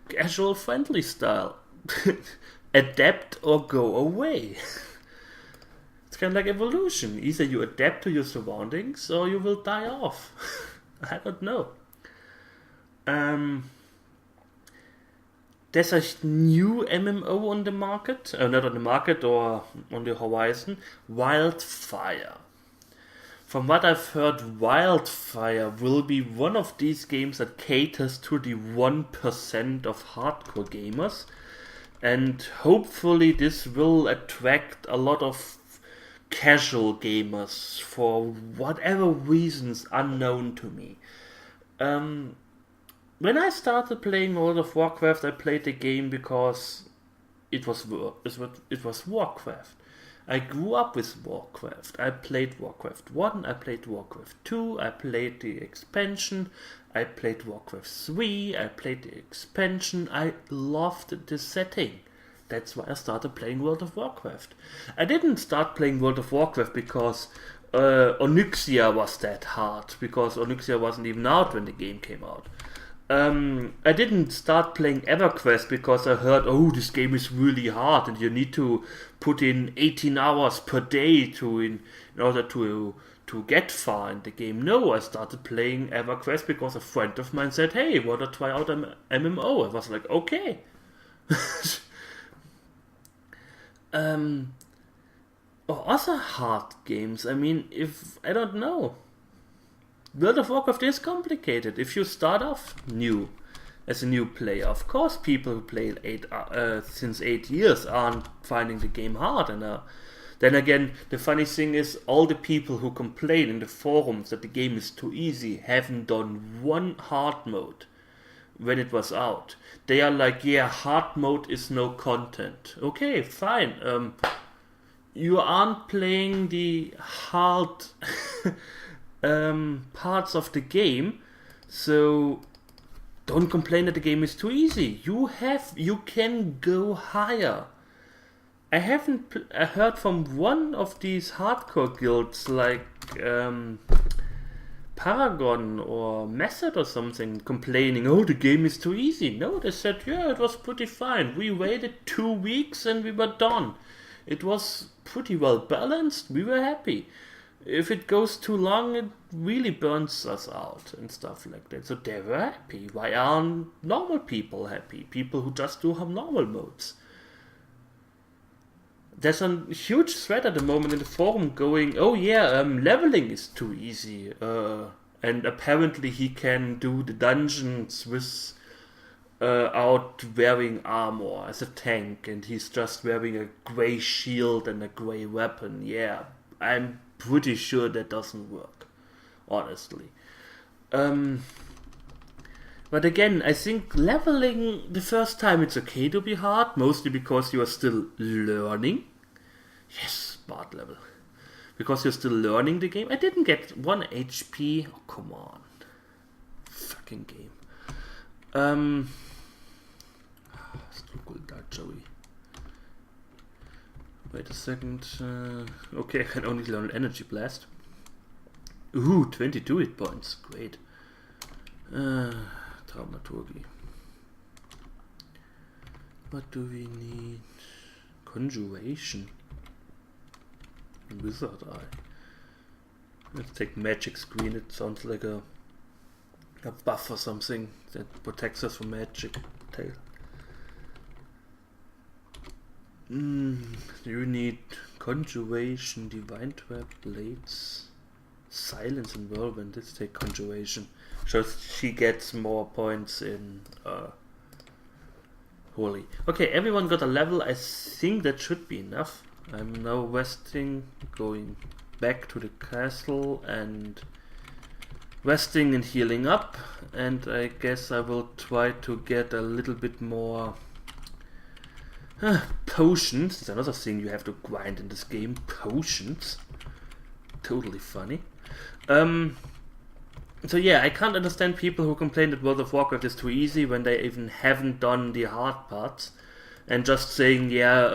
casual friendly style. Adapt or go away. It's kind of like evolution. Either you adapt to your surroundings or you will die off. I don't know. There's a new MMO on the market, not on the market or on the horizon, Wildfire. From what I've heard, Wildfire will be one of these games that caters to the 1% of hardcore gamers, and hopefully this will attract a lot of casual gamers for whatever reasons unknown to me. When I started playing World of Warcraft, I played the game because it was Warcraft. I grew up with Warcraft. I played Warcraft 1, I played Warcraft 2, I played the expansion, I played Warcraft 3, I played the expansion. I loved the setting. That's why I started playing World of Warcraft. I didn't start playing World of Warcraft because Onyxia was that hard, because Onyxia wasn't even out when the game came out. I didn't start playing EverQuest because I heard, this game is really hard and you need to put in 18 hours per day in order to get far in the game. No, I started playing EverQuest because a friend of mine said, hey, wanna try out an MMO? I was like, okay. Or other hard games, I mean, I don't know. World of Warcraft is complicated. If you start off new, as a new player, of course people who play since 8 years aren't finding the game hard. And then again, the funny thing is, all the people who complain in the forums that the game is too easy haven't done one hard mode when it was out. They are like, yeah, hard mode is no content. Okay, fine. You aren't playing the hard parts of the game, so don't complain that the game is too easy. You can go higher. I haven't heard from one of these hardcore guilds like Paragon or Method or something complaining, oh, the game is too easy. No, they said, yeah, it was pretty fine. We waited 2 weeks and we were done. It was pretty well balanced. We were happy. If it goes too long, it really burns us out and stuff like that. So they were happy. Why aren't normal people happy? People who just do have normal modes. There's a huge thread at the moment in the forum going, oh yeah, leveling is too easy. And apparently he can do the dungeons without wearing armor as a tank. And he's just wearing a grey shield and a grey weapon. Yeah, I'm pretty sure that doesn't work, honestly. But again, I think leveling the first time it's okay to be hard, mostly because you are still learning. Yes, Bard level. Because you're still learning the game. I didn't get 1 HP. Oh, come on. Fucking game. Joey. Wait a second. Okay, I can only learn Energy Blast. Ooh, 22 hit points. Great. Dramaturgy. What do we need? Conjuration. Wizardry. Let's take Magic Screen. It sounds like a buff or something that protects us from magic. You need Conjuration, Divine Trap, Blades, Silence and Whirlwind. Let's take Conjuration. So she gets more points in Holy. Okay, everyone got a level. I think that should be enough. I'm now resting, going back to the castle and resting and healing up. And I guess I will try to get a little bit more potions. It's another thing you have to grind in this game. Potions. Totally funny. So yeah, I can't understand people who complain that World of Warcraft is too easy when they even haven't done the hard parts. And just saying, yeah,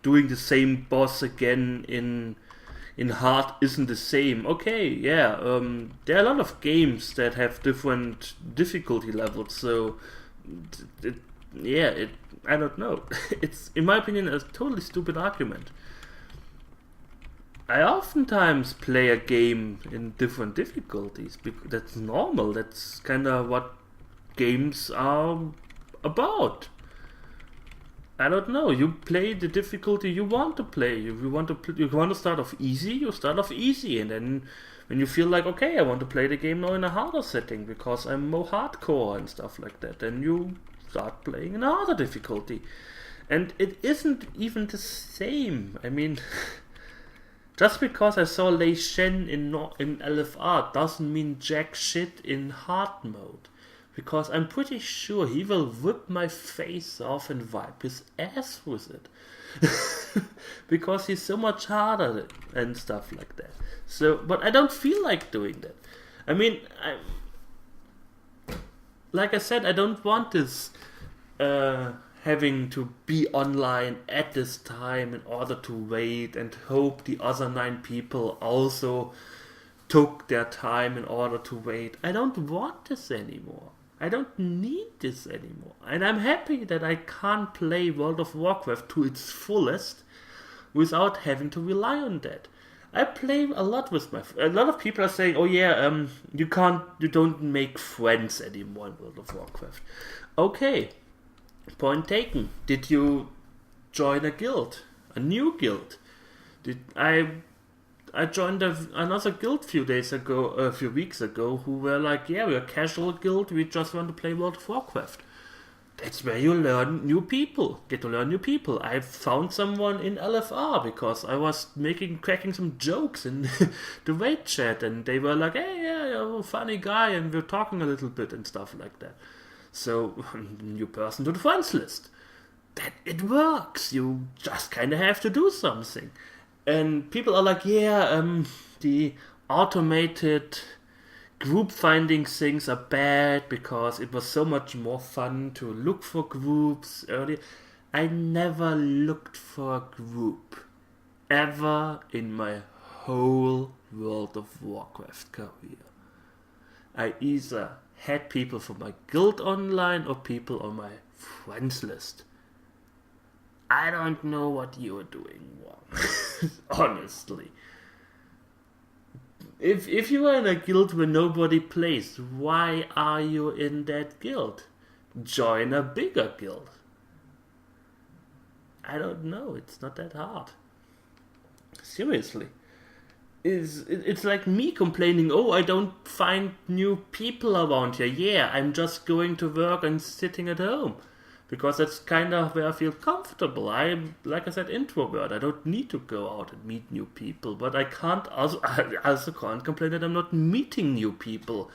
doing the same boss again in hard isn't the same. Okay, yeah, there are a lot of games that have different difficulty levels, so I don't know. It's, in my opinion, a totally stupid argument. I oftentimes play a game in different difficulties, because that's normal. That's kind of what games are about. I don't know. You play the difficulty you want to play. If you want to start off easy, you start off easy, and then when you feel like, okay, I want to play the game now in a harder setting because I'm more hardcore and stuff like that, then you start playing in a harder difficulty. And it isn't even the same. I mean, just because I saw Lei Shen in LFR doesn't mean jack shit in hard mode. Because I'm pretty sure he will whip my face off and wipe his ass with it. Because he's so much harder and stuff like that. So, but I don't feel like doing that. I mean, like I said, I don't want this having to be online at this time in order to wait and hope the other 9 people also took their time in order to wait. I don't want this anymore. I don't need this anymore. And I'm happy that I can't play World of Warcraft to its fullest without having to rely on that. I play a lot with a lot of people are saying, oh yeah, you don't make friends anymore in World of Warcraft. Okay, point taken. Did you join a guild? A new guild? I I joined another guild a few weeks ago, who were like, yeah, we're a casual guild, we just want to play World of Warcraft. That's where you learn new people, get to learn new people. I found someone in LFR because I was cracking some jokes in the raid chat, and they were like, hey, yeah, you're a funny guy, and we're talking a little bit and stuff like that. So, new person to the friends list. That it works. You just kind of have to do something. And people are like, yeah, the automated group finding things are bad because it was so much more fun to look for groups earlier. I never looked for a group ever in my whole World of Warcraft career. I either had people from my guild online or people on my friends list. I don't know what you're doing wrong. Honestly. If you are in a guild where nobody plays, why are you in that guild? Join a bigger guild. I don't know, it's not that hard. Seriously. It's like me complaining, oh, I don't find new people around here. Yeah, I'm just going to work and sitting at home. Because that's kind of where I feel comfortable. I'm, like I said, introvert. I don't need to go out and meet new people. But I also can't complain that I'm not meeting new people.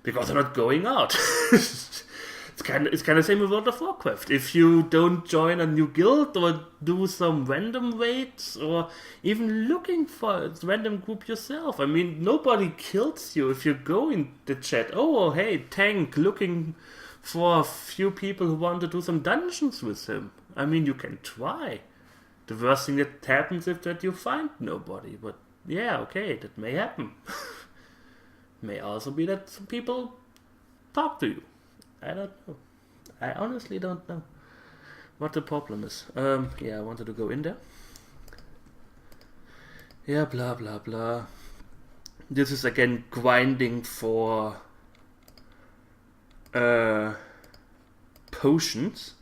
Because I'm not going out. It's kind of the same with World of Warcraft. If you don't join a new guild or do some random raids or even looking for a random group yourself. I mean, nobody kills you if you go in the chat. Oh, hey, tank, looking for a few people who want to do some dungeons with him. I mean, you can try. The worst thing that happens is that you find nobody. But yeah, okay, that may happen. May also be that some people talk to you. I don't know. I honestly don't know what the problem is. Yeah, I wanted to go in there. Yeah, blah blah blah. This is again grinding for potions,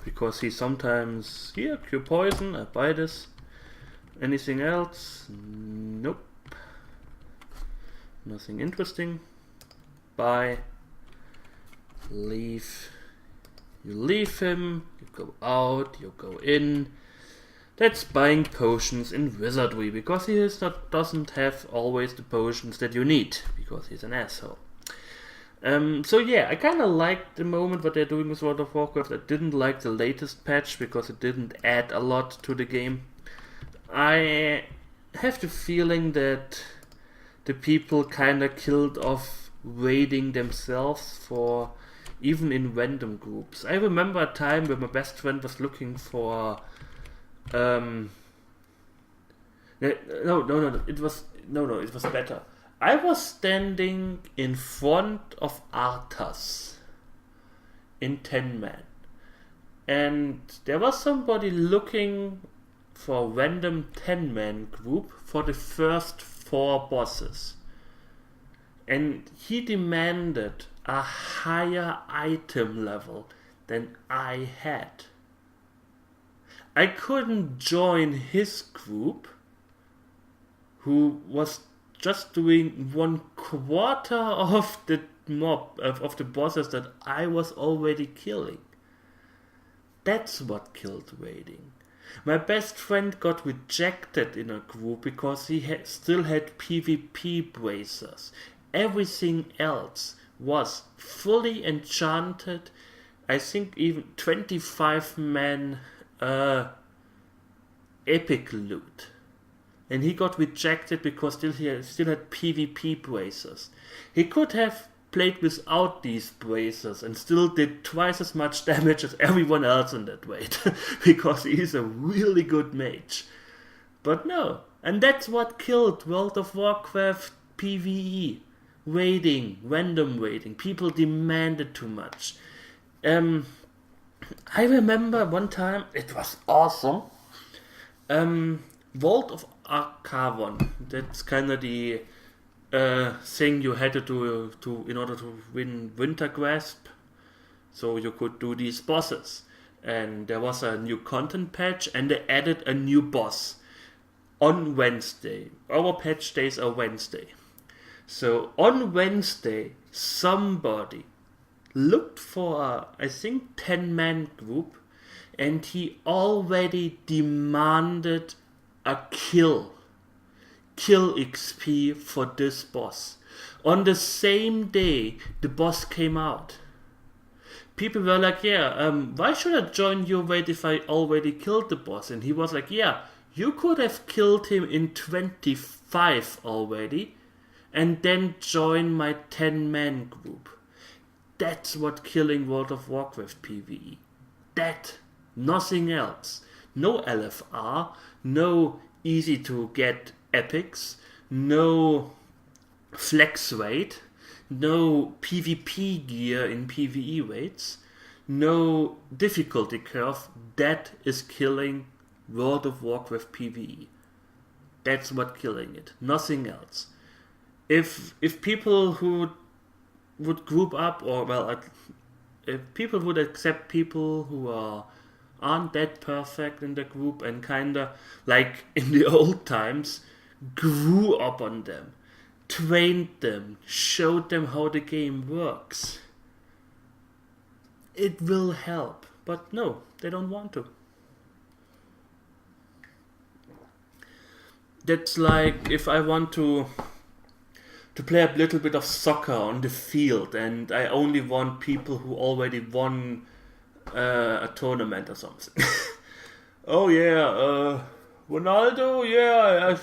because he sometimes, here, cure poison, I buy this. Anything else? Nope. Nothing interesting. Buy. Leave. You leave him, you go out, you go in. That's buying potions in Wizardry, because he doesn't have always the potions that you need, because he's an asshole. So yeah, I kind of liked the moment what they're doing with World of Warcraft. I didn't like the latest patch because it didn't add a lot to the game. I have the feeling that the people kind of killed off raiding themselves for even in random groups. I remember a time where my best friend was looking for it was better. I was standing in front of Arthas in 10 man, and there was somebody looking for a random 10 man group for the first 4 bosses, and he demanded a higher item level than I had. I couldn't join his group, who was just doing 1/4 of the of the bosses that I was already killing. That's what killed raiding. My best friend got rejected in a group because he still had PvP bracers. Everything else was fully enchanted. I think even 25 man epic loot. And he got rejected because he still had PvP bracers. He could have played without these bracers and still did twice as much damage as everyone else in that raid, because he's a really good mage. But no, and that's what killed World of Warcraft PvE. Raiding, random raiding. People demanded too much. I remember one time, it was awesome. World of Arcavon. That's kind of the thing you had to do in order to win Winter Grasp. So you could do these bosses. And there was a new content patch, and they added a new boss. on Wednesday. Our patch days are Wednesday. So on Wednesday, somebody looked for a, I think, 10-man group, and he already demanded a kill XP for this boss. On the same day the boss came out, people were like, why should I join your raid if I already killed the boss? And he was like, yeah, you could have killed him in 25 already and then join my 10-man group. That's what killing World of Warcraft PvE. That, nothing else. No LFR, no easy to get epics, no flex rate, no PvP gear in PvE raids, no difficulty curve. That is killing World of Warcraft PvE. That's what killing it, nothing else. If people who would group up, or if people would accept people who aren't that perfect in the group and kinda like in the old times, grew up on them, trained them, showed them how the game works, it will help. But no, they don't want to. That's like if I want to play a little bit of soccer on the field and I only want people who already won a tournament or something. Oh yeah, Ronaldo, yeah,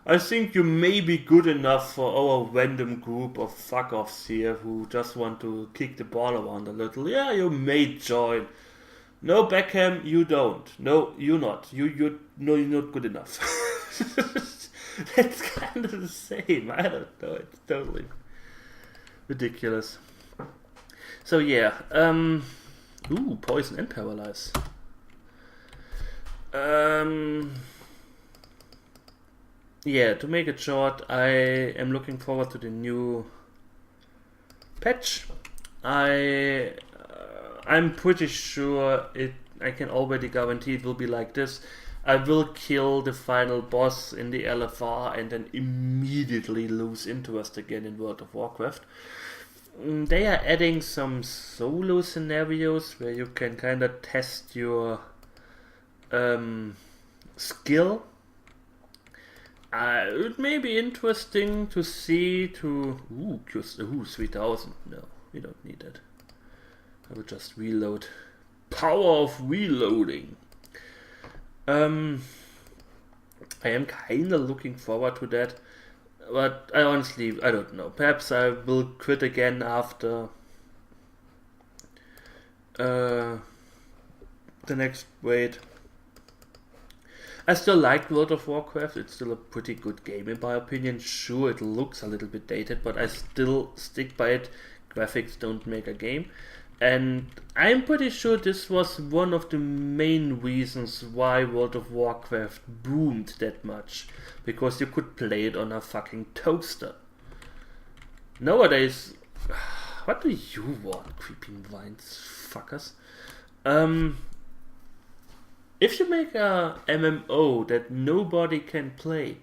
I think you may be good enough for our random group of fuck-offs here who just want to kick the ball around a little. Yeah, you may join. No, Beckham, you don't. No, you're not. You're not good enough. That's kind of the same. I don't know. It's totally ridiculous. So yeah. Poison and paralyze. Yeah, to make it short, I am looking forward to the new patch. I'm pretty sure I can already guarantee it will be like this. I will kill the final boss in the LFR and then immediately lose interest again in World of Warcraft. They are adding some solo scenarios where you can kind of test your skill. It may be interesting to see 3000. No, we don't need that. I will just reload. Power of reloading. I am kinda looking forward to that, but I don't know. Perhaps I will quit again after the next raid. I still like World of Warcraft. It's still a pretty good game in my opinion. Sure, it looks a little bit dated, but I still stick by it. Graphics don't make a game. And I'm pretty sure this was one of the main reasons why World of Warcraft boomed that much. Because you could play it on a fucking toaster. Nowadays, what do you want, creeping vines fuckers? If you make a MMO that nobody can play,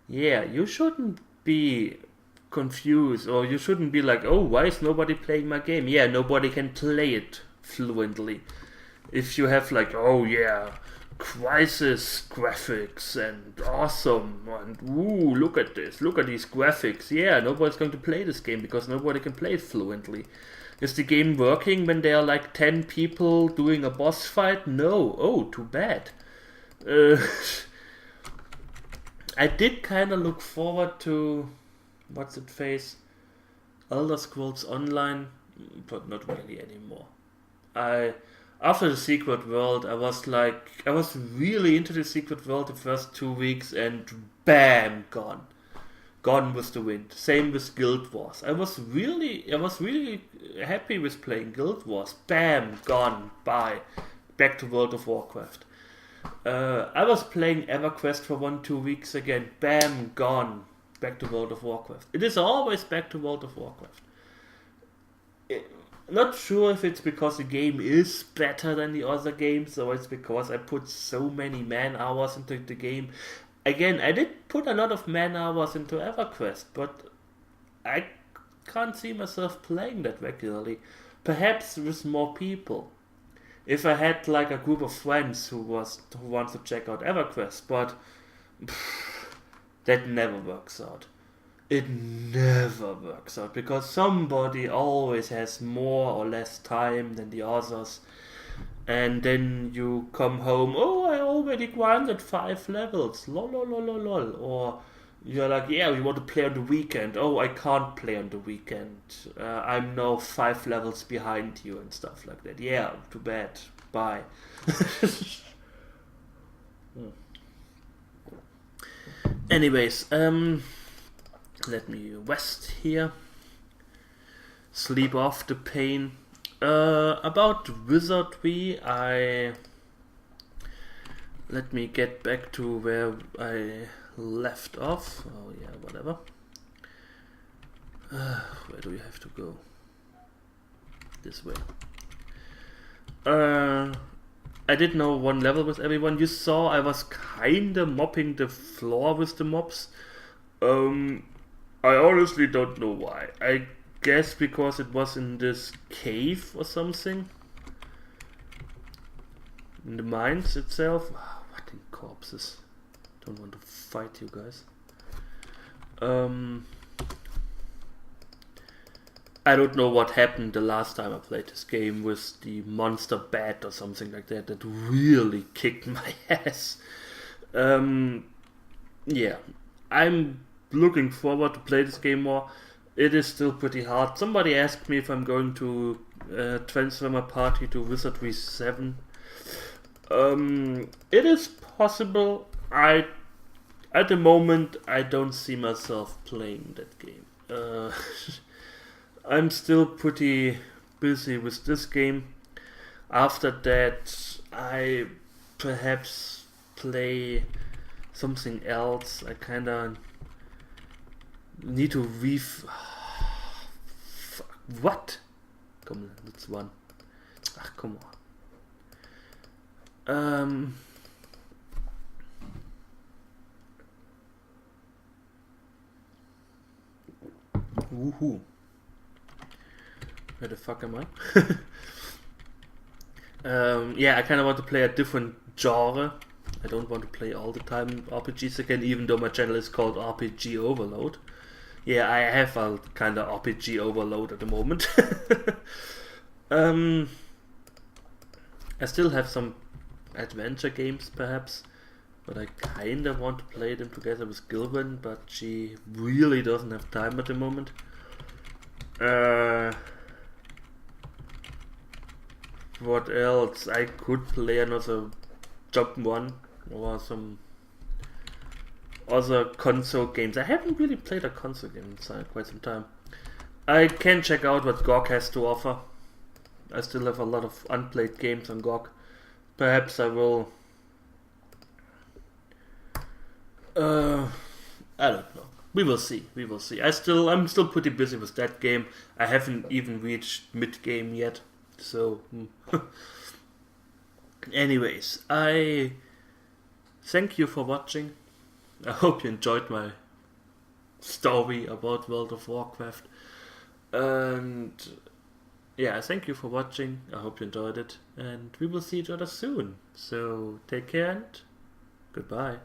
yeah, you shouldn't be confused, or you shouldn't be like, oh, why is nobody playing my game? Yeah, nobody can play it fluently. If you have like, oh yeah, Crisis graphics and awesome, and ooh, look at this, look at these graphics. Yeah, nobody's going to play this game because nobody can play it fluently. Is the game working when there are like 10 people doing a boss fight? No. Oh, too bad. I did kind of look forward to Elder Scrolls Online, but not really anymore. After the Secret World, I was really into the Secret World the first 2 weeks, and bam, gone with the wind. Same with Guild Wars. I was really happy with playing Guild Wars. Bam, gone, bye, back to World of Warcraft. I was playing EverQuest for 1-2 weeks again. Bam, gone, back to World of Warcraft. It is always back to World of Warcraft. Not sure if it's because the game is better than the other games, or it's because I put so many man hours into the game. Again, I did put a lot of man hours into EverQuest, but I can't see myself playing that regularly. Perhaps with more people. If I had like a group of friends who wants to check out EverQuest, but that never works out. It never works out because somebody always has more or less time than the others. And then you come home, oh, I already grinded 5 levels, lol lol lol lol lol. Or you're like, yeah, we want to play on the weekend. Oh, I can't play on the weekend. I'm now 5 levels behind you and stuff like that. Yeah, too bad. Bye. Anyways, let me rest here. Sleep off the pain. About Wizardry, let me get back to where I left off. Oh yeah, whatever. Where do we have to go? This way. I did know 1 level with everyone. You saw I was kinda mopping the floor with the mops. I honestly don't know why. I guess because it was in this cave or something. In the mines itself. What in corpses? Don't want to fight you guys. I don't know what happened the last time I played this game with the monster bat or something like that that really kicked my ass. Yeah, I'm looking forward to play this game more. It is still pretty hard. Somebody asked me if I'm going to transfer my party to Wizardry 7. It is possible. At the moment, I don't see myself playing that game. I'm still pretty busy with this game. After that, I perhaps play something else. I kinda need to what? Come on, that's one. Ach, come on. Woohoo. Where the fuck am I? Yeah, I kind of want to play a different genre. I don't want to play all the time RPGs again, even though my channel is called RPG Overload. Yeah, I have a kind of RPG overload at the moment. I still have some adventure games, perhaps, but I kind of want to play them together with Gilvin, but she really doesn't have time at the moment. What else? I could play another Jump One or some other console games. I haven't really played a console game in quite some time. I can check out what GOG has to offer. I still have a lot of unplayed games on GOG. Perhaps I will. I don't know. We will see. We will see. I'm still pretty busy with that game. I haven't even reached mid game yet. So, anyways, I thank you for watching. I hope you enjoyed my story about World of Warcraft. And yeah, thank you for watching. I hope you enjoyed it. And we will see each other soon. So take care and goodbye.